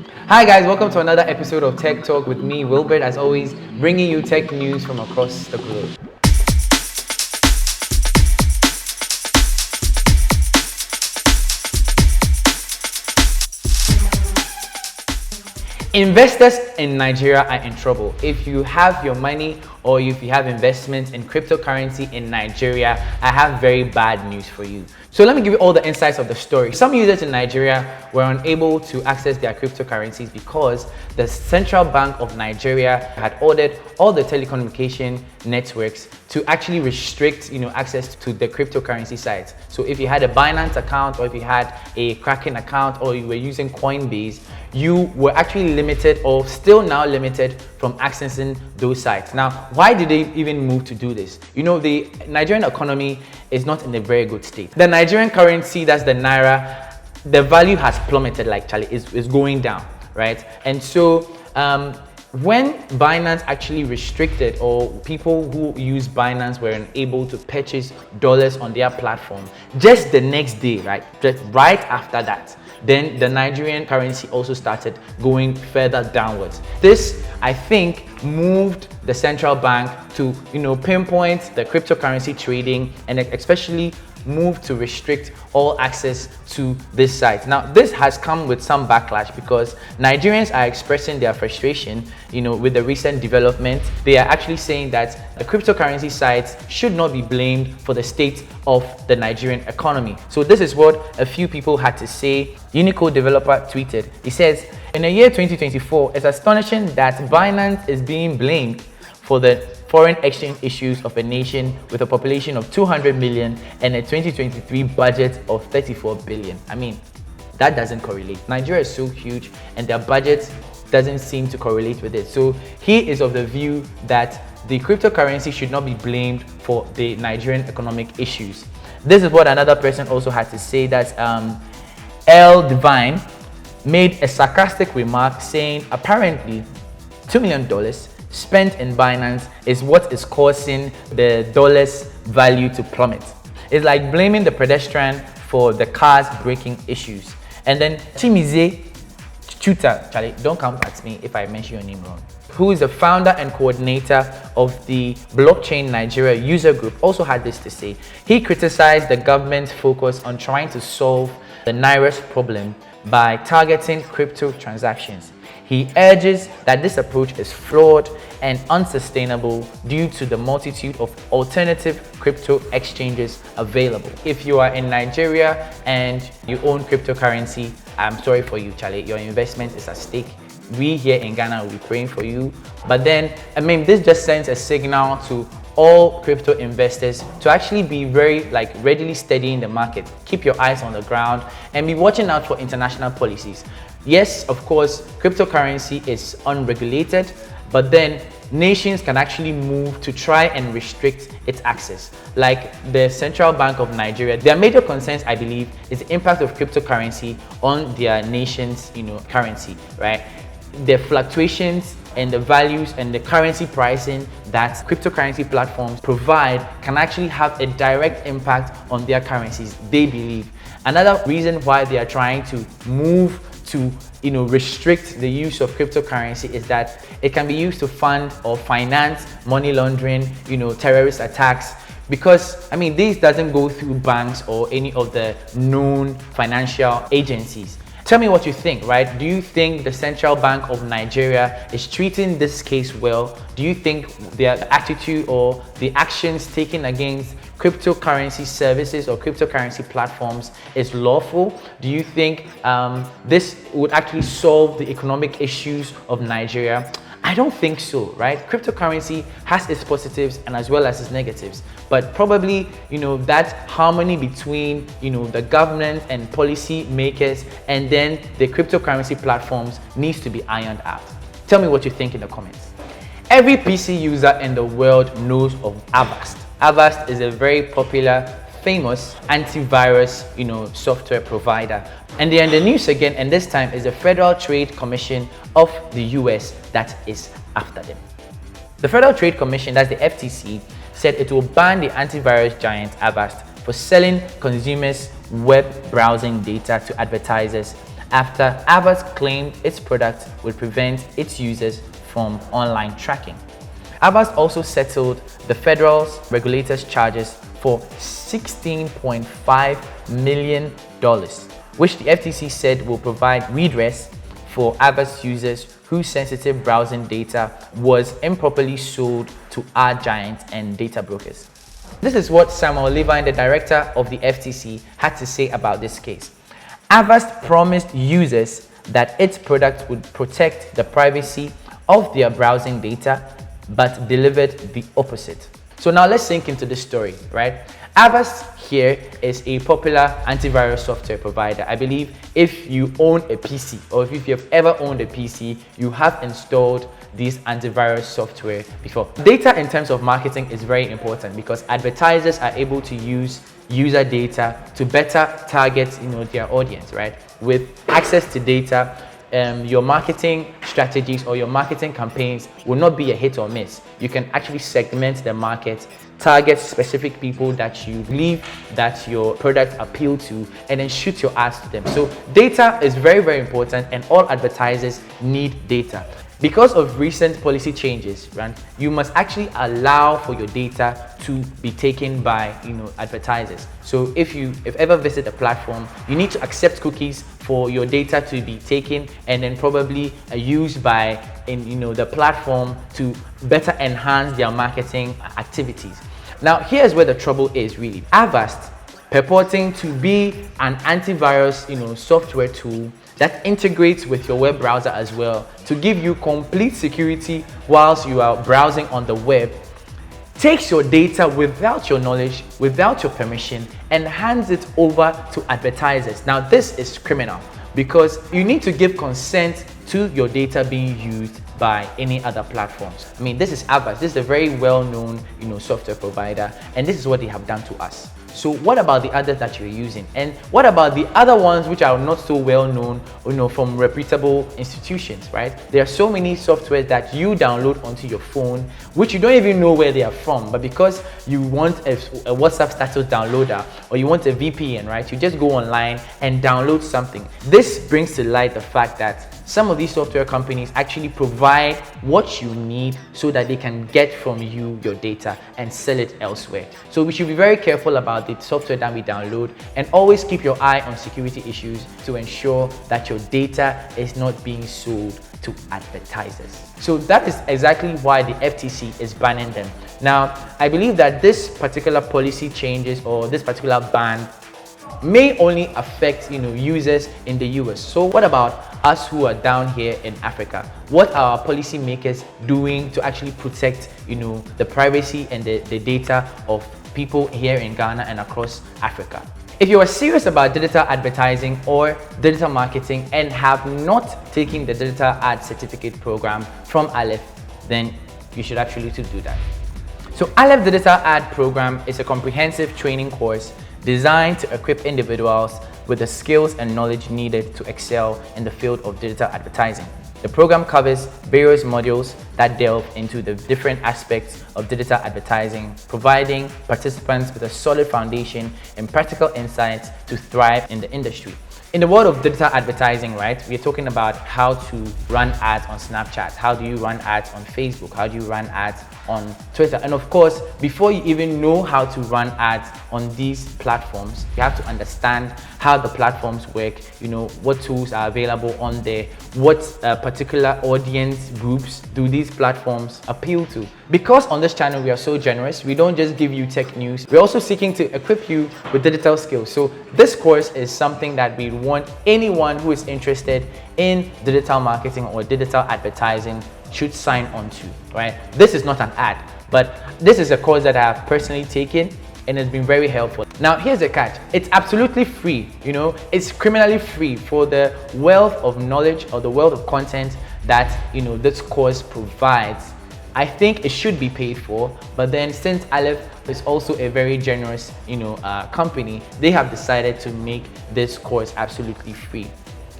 Hi guys, welcome to another episode of Tech Talk with me, Wilbert, as always, bringing you tech news from across the globe. Investors in Nigeria are in trouble. If you have your money or if you have investments in cryptocurrency in Nigeria, I have very bad news for you. So let me give you all the insights of the story. Some users in Nigeria were unable to access their cryptocurrencies because the Central Bank of Nigeria had ordered all the telecommunication networks to actually restrict, access to the cryptocurrency sites. So if you had a Binance account or if you had a Crackdown account or you were using Coinbase, you were actually limited or still now limited from accessing those sites. Now, why did they even move to do this? The Nigerian economy is not in a very good state. The Nigerian currency, that's the Naira, the value has plummeted, like Charlie, is going down, right? And so when Binance actually restricted, or people who use Binance were unable to purchase dollars on their platform, just the next day, just right after that, then the Nigerian currency also started going further downwards. This, I think, moved the central bank to, pinpoint the cryptocurrency trading and especially move to restrict all access to this site. Now, this has come with some backlash because Nigerians are expressing their frustration, with the recent development. They are actually saying that the cryptocurrency sites should not be blamed for the state of the Nigerian economy. So this is what a few people had to say. Unicode developer tweeted. He says, in the year 2024, it's astonishing that Binance is being blamed for the foreign exchange issues of a nation with a population of 200 million and a 2023 budget of 34 billion. I mean, that doesn't correlate. Nigeria is so huge and their budget doesn't seem to correlate with it. So he is of the view that the cryptocurrency should not be blamed for the Nigerian economic issues. This is what another person also had to say, that L Divine made a sarcastic remark saying apparently $2 million spent in Binance is what is causing the dollar's value to plummet. It's like blaming the pedestrian for the car's braking issues. And then Chimize Chuta, Charlie, don't come at me if I mention your name wrong, who is the founder and coordinator of the Blockchain Nigeria user group, also had this to say. He criticized the government's focus on trying to solve the Naira's problem by targeting crypto transactions. He urges that this approach is flawed and unsustainable due to the multitude of alternative crypto exchanges available. If you are in Nigeria and you own cryptocurrency, I'm sorry for you, Charlie. Your investment is at stake. We here in Ghana will be praying for you. But then, this just sends a signal to all crypto investors to actually be very readily studying the market. Keep your eyes on the ground and be watching out for international policies. Yes, of course, cryptocurrency is unregulated, but then nations can actually move to try and restrict its access. Like the Central Bank of Nigeria, their major concerns, I believe, is the impact of cryptocurrency on their nation's, currency, right? The fluctuations and the values and the currency pricing that cryptocurrency platforms provide can actually have a direct impact on their currencies, they believe. Another reason why they are trying to move to restrict the use of cryptocurrency is that it can be used to fund or finance money laundering, terrorist attacks, because this doesn't go through banks or any of the known financial agencies. Tell me what you think, right? Do you think the Central Bank of Nigeria is treating this case well? Do you think their attitude or the actions taken against cryptocurrency services or cryptocurrency platforms is lawful? Do you think this would actually solve the economic issues of Nigeria? I don't think so, right? Cryptocurrency has its positives and as well as its negatives, but probably, that harmony between, the government and policy makers and then the cryptocurrency platforms needs to be ironed out. Tell me what you think in the comments. Every PC user in the world knows of Avast. Avast is a very popular, famous antivirus, software provider. And they're in the news again, and this time is the Federal Trade Commission of the US that is after them. The Federal Trade Commission, that's the FTC, said it will ban the antivirus giant Avast for selling consumers' web browsing data to advertisers after Avast claimed its product would prevent its users from online tracking. Avast also settled the federal regulator's charges for $16.5 million, which the FTC said will provide redress for Avast users whose sensitive browsing data was improperly sold to ad giants and data brokers. This is what Samuel Levine, the director of the FTC, had to say about this case. Avast promised users that its product would protect the privacy of their browsing data, but delivered the opposite. So now let's sink into this story, right? Avast here is a popular antivirus software provider. I believe if you own a PC, or if you have ever owned a PC, you have installed this antivirus software before. Data in terms of marketing is very important because advertisers are able to use user data to better target their audience, right? With access to data, your marketing strategies or your marketing campaigns will not be a hit or miss. You can actually segment the market, target specific people that you believe that your product appeal to, and then shoot your ads to them. So data is very, very important, and all advertisers need data. Because of recent policy changes, right, you must actually allow for your data to be taken by advertisers. So if you ever visit a platform, you need to accept cookies for your data to be taken and then probably used by the platform to better enhance their marketing activities. Now here's where the trouble is really. Avast, purporting to be an antivirus software tool that integrates with your web browser as well to give you complete security whilst you are browsing on the web, takes your data without your knowledge, without your permission, and hands it over to advertisers. Now this is criminal because you need to give consent to your data being used by any other platforms. I mean, this is Avast. This is a very well-known software provider, and this is what they have done to us. So what about the others that you're using? And what about the other ones which are not so well known, from reputable institutions, right? There are so many softwares that you download onto your phone, which you don't even know where they are from, but because you want a WhatsApp status downloader or you want a VPN, right? You just go online and download something. This brings to light the fact that some of these software companies actually provide what you need so that they can get from you your data and sell it elsewhere. So we should be very careful about the software that we download and always keep your eye on security issues to ensure that your data is not being sold to advertisers. So that is exactly why the FTC is banning them. Now, I believe that this particular policy changes or this particular ban may only affect users in the US. So what about us who are down here in Africa? What are our policymakers doing to actually protect the privacy and the data of people here in Ghana and across Africa? If you are serious about digital advertising or digital marketing and have not taken the digital ad certificate program from Aleph, then you should actually do that. So Aleph Digital Ad Program is a comprehensive training course designed to equip individuals with the skills and knowledge needed to excel in the field of digital advertising. The program covers various modules that delve into the different aspects of digital advertising, providing participants with a solid foundation and practical insights to thrive in the industry. In the world of digital advertising, right, we're talking about how to run ads on Snapchat, how do you run ads on Facebook, how do you run ads on Twitter, and of course, before you even know how to run ads on these platforms, you have to understand how the platforms work, what tools are available on there, what particular audience groups do these platforms appeal to. Because on this channel we are so generous, we don't just give you tech news, we're also seeking to equip you with digital skills. So this course is something that we want anyone who is interested in digital marketing or digital advertising should sign on to, right? This is not an ad, but this is a course that I have personally taken and it's been very helpful. Now here's the catch, it's absolutely free, it's criminally free for the wealth of knowledge or the wealth of content that this course provides. I think it should be paid for, but then since Aleph is also a very generous company, they have decided to make this course absolutely free.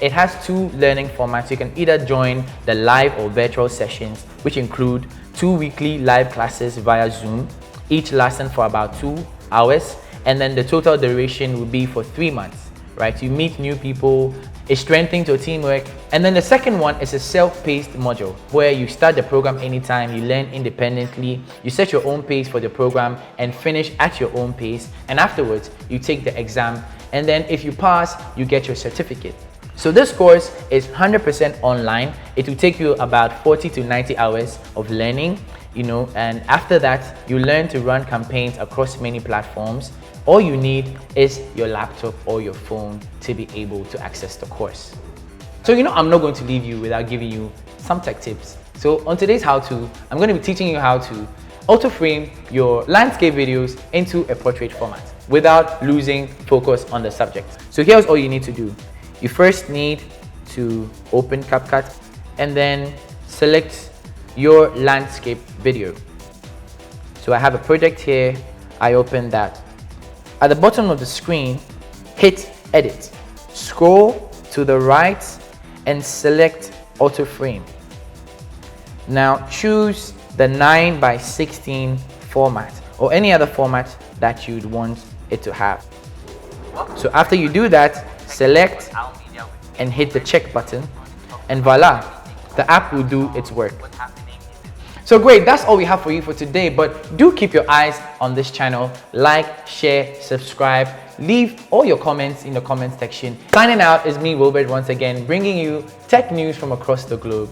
It has two learning formats. You can either join the live or virtual sessions, which include 2 weekly live classes via Zoom, each lasting for about 2 hours, and then the total duration will be for 3 months, right? You meet new people, It strengthens your teamwork. And then the second one is a self-paced module where you start the program anytime, you learn independently, you set your own pace for the program and finish at your own pace. And afterwards, you take the exam. And then if you pass, you get your certificate. So this course is 100% online. It will take you about 40 to 90 hours of learning, and after that, you learn to run campaigns across many platforms. All you need is your laptop or your phone to be able to access the course. So I'm not going to leave you without giving you some tech tips. So on today's how-to, I'm going to be teaching you how to auto-frame your landscape videos into a portrait format without losing focus on the subject. So here's all you need to do. You first need to open CapCut and then select your landscape video. So I have a project here, I open that. At the bottom of the screen, hit edit. Scroll to the right and select auto frame. Now choose the 9:16 format or any other format that you'd want it to have. So after you do that, select and hit the check button, and voila, the app will do its work. So great, that's all we have for you for today, but do keep your eyes on this channel. Like, share, subscribe, leave all your comments in the comment section. Signing out is me, Wilbert, once again, bringing you tech news from across the globe.